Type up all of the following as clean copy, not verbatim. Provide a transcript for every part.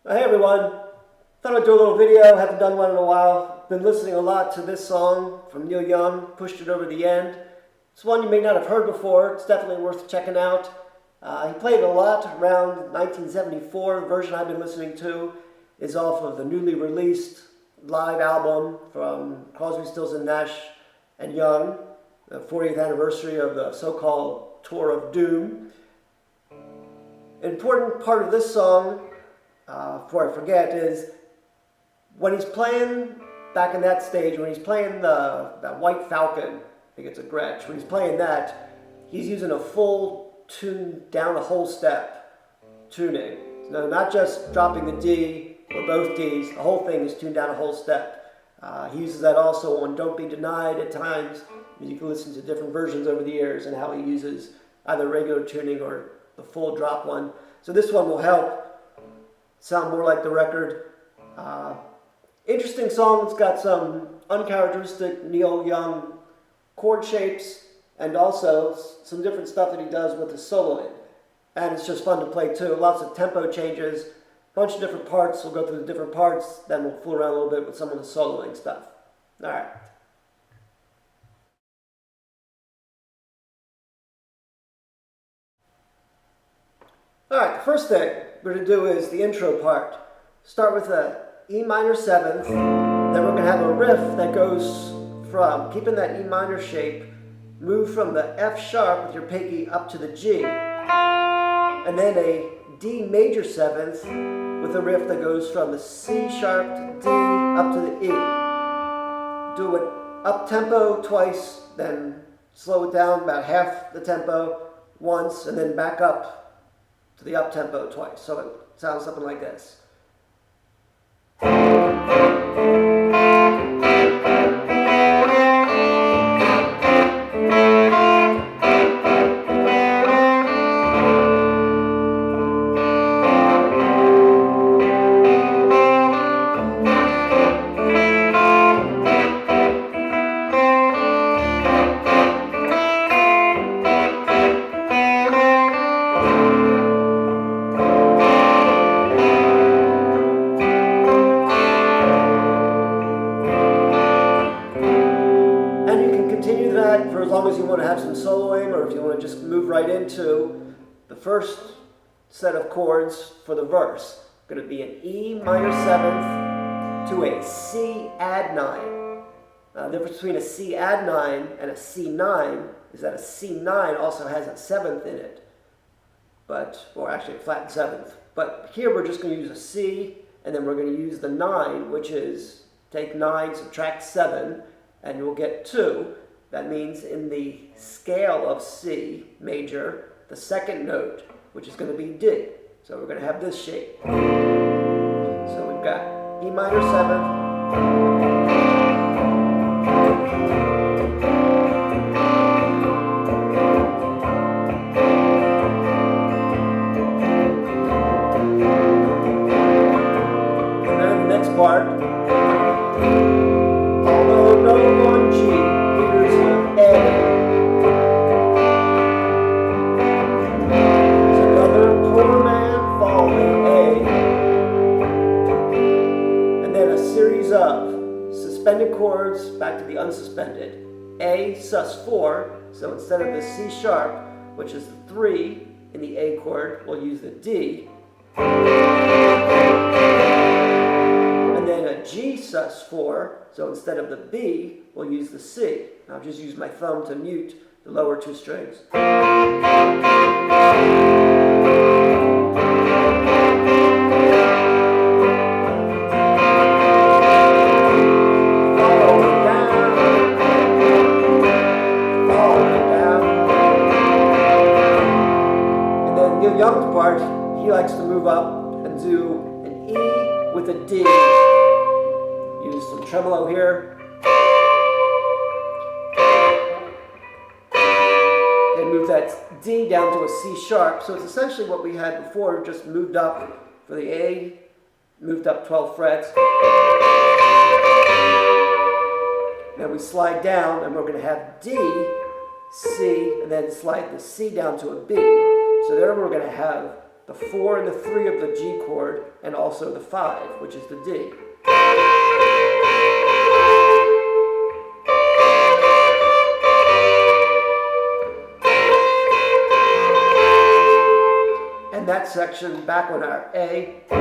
Hey everyone, thought I'd do a little video, haven't done one in a while. Been listening a lot to this song from Neil Young, Pushed It Over the End. It's one you may not have heard before, it's definitely worth checking out. He played it a lot around 1974. The version I've been listening to is off of the newly released live album from Crosby, Stills and Nash and Young, the 40th anniversary of the so-called Tour of Doom. An important part of this song, before I forget, is when he's playing back in that stage, when he's playing that White Falcon, I think it's a Gretsch, when he's playing that, he's using a full tune down a whole step tuning. So not just dropping the D or both Ds, the whole thing is tuned down a whole step. He uses that also on Don't Be Denied at times. You can listen to different versions over the years and how he uses either regular tuning or the full drop one. So this one will help sound more like the record. Interesting song. It's got some uncharacteristic Neil Young chord shapes and also some different stuff that he does with the soloing. And it's just fun to play too. Lots of tempo changes, a bunch of different parts. We'll go through the different parts, then we'll fool around a little bit with some of the soloing stuff. All right. All right, the first thing we're going to do is the intro part. Start with a E minor 7th, then we're going to have a riff that goes from keeping that E minor shape, move from the F sharp with your pinky up to the G, and then a D major 7th with a riff that goes from the C sharp to D up to the E. Do it up tempo twice, then slow it down about half the tempo once, and then back up to the up tempo twice. So it sounds something like this. For as long as you want to have some soloing, or if you want to just move right into the first set of chords for the verse. It's going to be an E minor 7th to a C add 9. The difference between a C add 9 and a C9 is that a C9 also has a 7th in it, or actually a flat 7th. But here we're just going to use a C, and then we're going to use the 9, which is take 9, subtract 7, and you'll get 2. That means in the scale of C major, the second note, which is going to be D. So we're going to have this shape. So we've got E minor 7th, and then the next part, although no on G, A. It's another poor man falling, A. And then a series of suspended chords back to the unsuspended. A sus4, so instead of the C sharp, which is the 3 in the A chord, we'll use the D. And then a G sus4, so instead of the B, we'll use the C. I'll just use my thumb to mute the lower two strings. And then Neil Young's part, he likes to move up and do an E with a D. Use some tremolo here. Move that D down to a C sharp. So it's essentially what we had before, just moved up for the A, moved up 12 frets. Then we slide down and we're going to have D, C, and then slide the C down to a B. So there we're going to have the 4 and the 3 of the G chord, and also the 5, which is the D. And that section back on our A is 4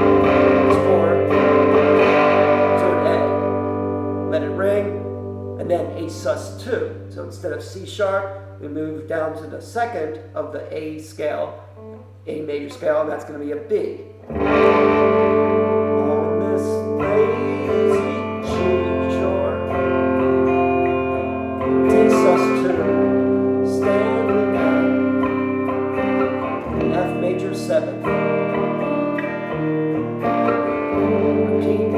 to an A. Let it ring, and then A sus2. So instead of C sharp, we move down to the second of the A scale, A major scale, and that's going to be a B. On this lazy G shore, D sus2, standing on F major 7. Repeat.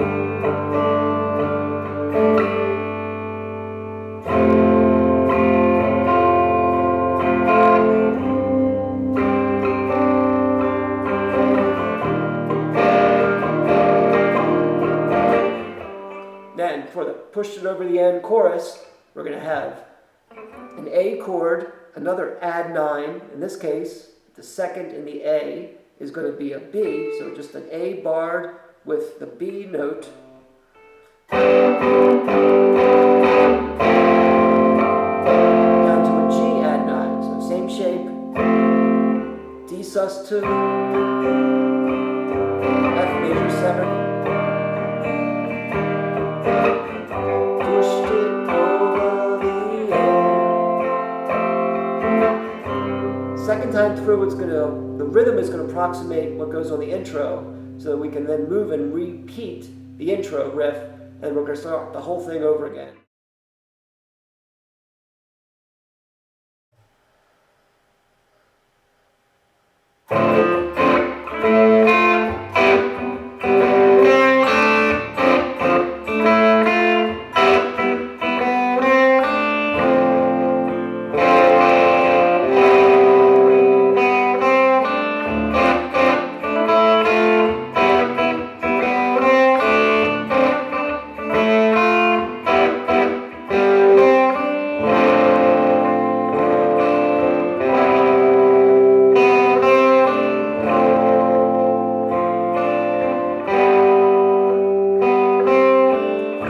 Then for the push it over the end chorus, we're going to have an A chord, another add 9. In this case, the second in the A is going to be a B, so just an A barred with the B note. Down to a G add 9, so same shape. D sus2, F major 7. Pushed it over the end. Second time through, the rhythm is going to approximate what goes on the intro, so that we can then move and repeat the intro riff, and we're going to start the whole thing over again.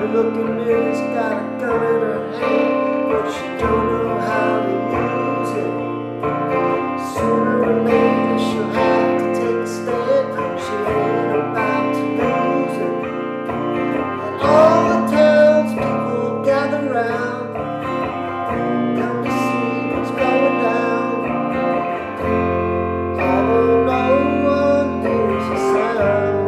Looking Millie's got a gun in her hand, but she don't know how to use it. Sooner or later she'll have to take a stand. She ain't about to lose it. And all the townspeople gather round, come to see what's going down. Although no one hears a sound.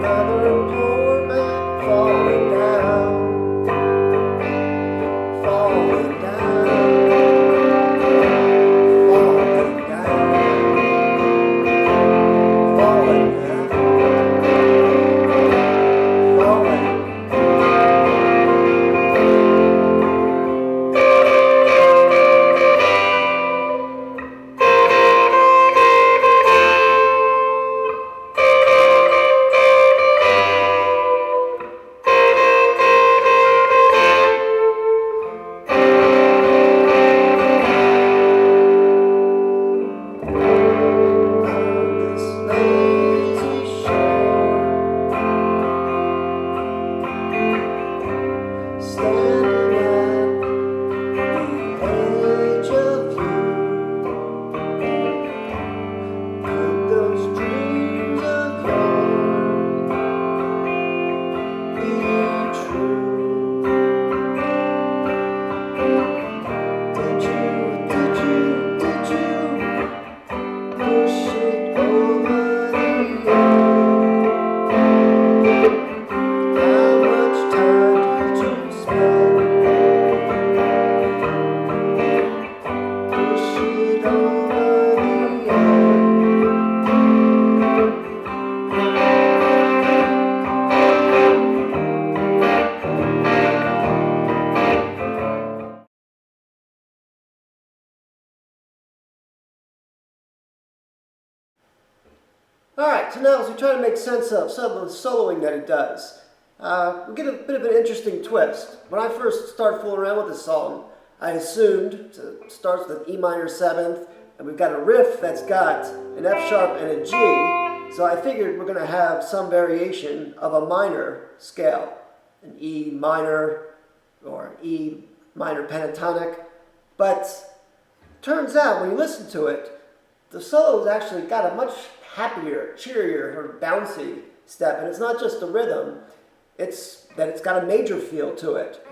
Another poor man falling down, falling down, falling down, falling down, falling. Alright, so now as we try to make sense of some of the soloing that it does, we get a bit of an interesting twist. When I first started fooling around with this song, I assumed, so it starts with E minor 7th, and we've got a riff that's got an F sharp and a G, so I figured we're going to have some variation of a minor scale, an E minor or E minor pentatonic, but turns out when you listen to it, the solo's actually got a much happier, cheerier, or bouncy step, and it's not just the rhythm, it's that it's got a major feel to it.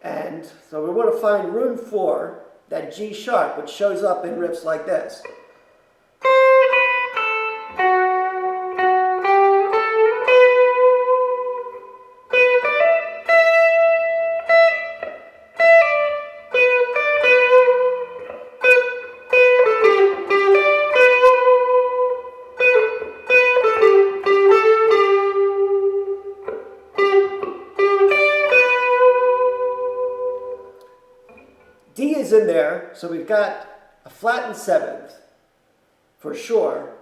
And so we want to find room for that G sharp, which shows up in riffs like this. D is in there, so we've got a flattened 7th, for sure.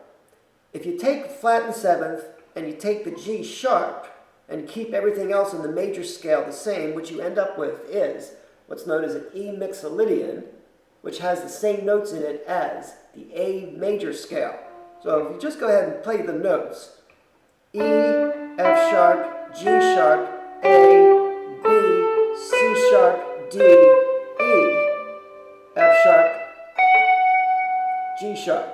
If you take the flattened 7th and you take the G sharp and keep everything else in the major scale the same, what you end up with is what's known as an E mixolydian, which has the same notes in it as the A major scale. So if you just go ahead and play the notes, E, F sharp, G sharp, A, B, C sharp, D, E, F sharp, G sharp.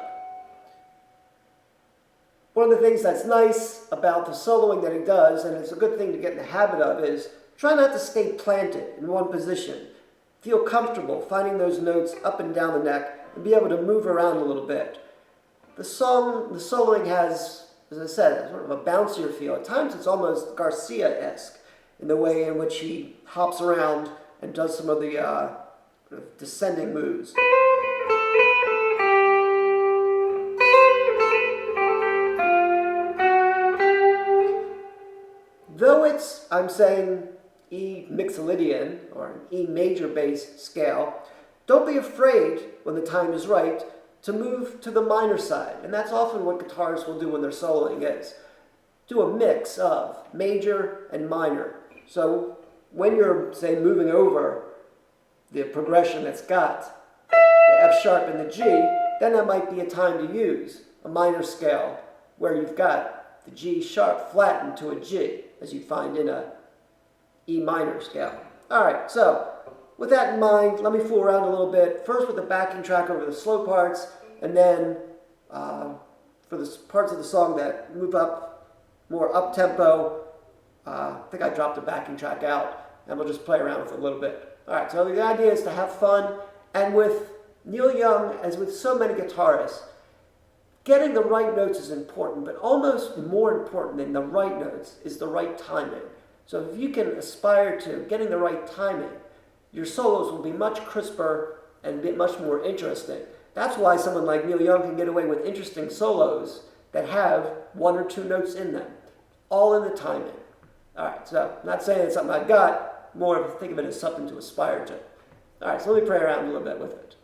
One of the things that's nice about the soloing that he does, and it's a good thing to get in the habit of, is try not to stay planted in one position. Feel comfortable finding those notes up and down the neck and be able to move around a little bit. The soloing has, as I said, sort of a bouncier feel. At times it's almost Garcia-esque in the way in which he hops around and does some of the descending moves. Though it's, I'm saying, E mixolydian, or an E major bass scale, don't be afraid, when the time is right, to move to the minor side. And that's often what guitarists will do when they're soloing is do a mix of major and minor. So when you're, say, moving over the progression that's got the F sharp and the G, then that might be a time to use a minor scale where you've got the G sharp flattened to a G, as you'd find in a E minor scale. All right, so with that in mind, let me fool around a little bit. First with the backing track over the slow parts, and then for the parts of the song that move up, more up-tempo, I think I dropped the backing track out, and we'll just play around with it a little bit. All right, so the idea is to have fun, and with Neil Young, as with so many guitarists, getting the right notes is important, but almost more important than the right notes is the right timing. So if you can aspire to getting the right timing, your solos will be much crisper and be much more interesting. That's why someone like Neil Young can get away with interesting solos that have one or two notes in them, all in the timing. All right, so I'm not saying it's something I've got, more of think of it as something to aspire to. All right, so let me play around a little bit with it.